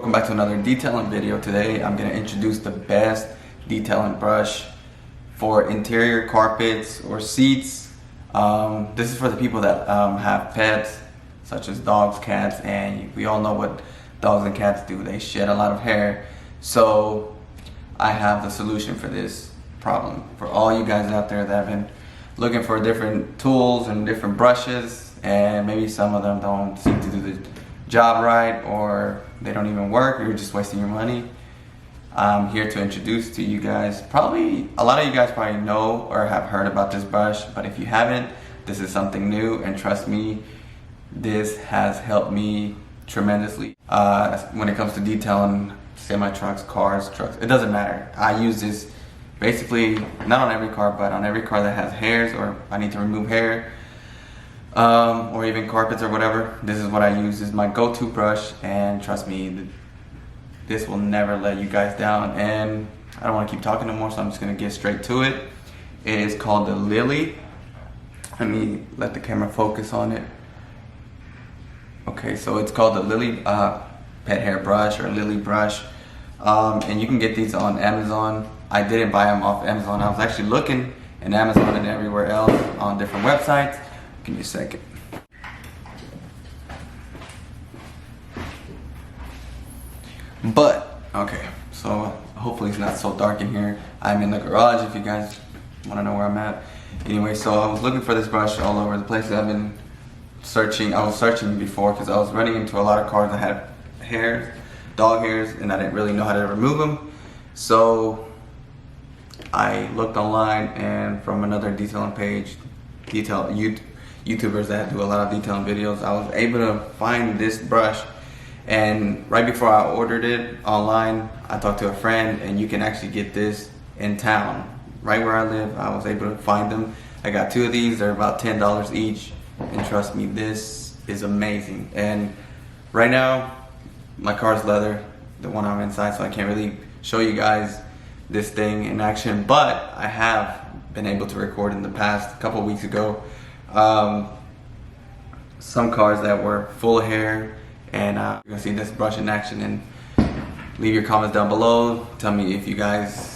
Welcome back to another detailing video. Today I'm going to introduce the best detailing brush for interior carpets or seats. This is for the people that have pets such as dogs, cats, and we all know what dogs and cats do. They shed a lot of hair. So I have the solution for this problem. For all you guys out there that have been looking for different tools and different brushes, and maybe some of them don't seem to do the job right, or they don't even work, you're just wasting your money. I'm here to introduce to you guys, probably a lot of you guys probably know or have heard about this brush, but if you haven't, this is something new, and trust me, this has helped me tremendously. When it comes to detailing semi-trucks, cars, trucks, it doesn't matter. I use this basically not on every car, but on every car that has hairs or I need to remove hair, or even carpets or whatever. This is what I use. This is my go-to brush, and trust me, this will never let you guys down. And I don't want to keep talking no more, so I'm just going to get straight to it. It is called the Lily. Let me let the camera focus on it. Okay, so it's called the Lily pet hair brush or Lily brush, and you can get these on Amazon. I didn't buy them off Amazon. I was actually looking in Amazon and everywhere else on different websites. Give me a second. But, okay, so hopefully it's not so dark in here. I'm in the garage if you guys want to know where I'm at. Anyway, so I was looking for this brush all over the place. I've been searching. I was searching before because I was running into a lot of cars that had hairs, dog hairs, and I didn't really know how to remove them. So I looked online, and from another detailing page, YouTubers that do a lot of detailing videos, I was able to find this brush. And right before I ordered it online, I talked to a friend, and you can actually get this in town. Right where I live, I was able to find them. I got two of these. They're about $10 each, and trust me, this is amazing. And right now, my car's leather, the one I'm inside, so I can't really show you guys this thing in action, but I have been able to record in the past, a couple weeks ago, some cars that were full of hair, and you're gonna see this brush in action. And leave your comments down below. Tell me if you guys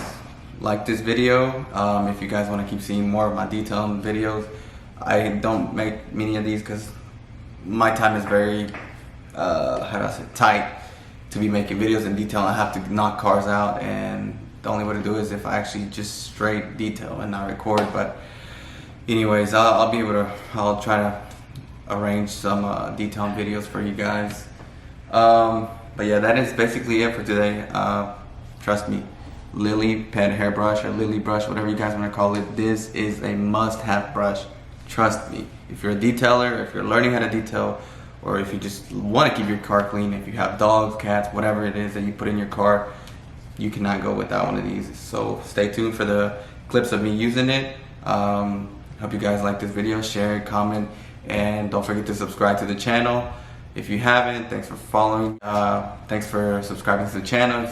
like this video, if you guys want to keep seeing more of my detailing videos. I don't make many of these because my time is very tight to be making videos in detail. I have to knock cars out, and the only way to do it is if I actually just straight detail and not record. But anyways, I'll try to arrange some detailing videos for you guys. But yeah, that is basically it for today. Trust me, Lily pet hairbrush or Lily brush, whatever you guys want to call it, this is a must-have brush. Trust me. If you're a detailer, if you're learning how to detail, or if you just want to keep your car clean, if you have dogs, cats, whatever it is that you put in your car, you cannot go without one of these. So stay tuned for the clips of me using it. Hope you guys like this video. Share, comment, and don't forget to subscribe to the channel. If you haven't, thanks for following. Thanks for subscribing to the channel.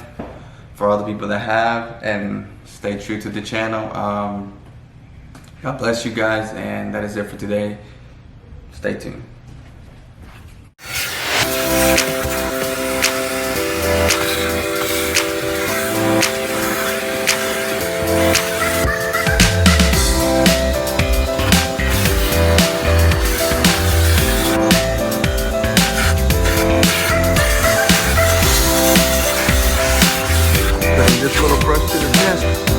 For all the people that have, and stay true to the channel. God bless you guys, and that is it for today. Stay tuned. This little brush to the chest.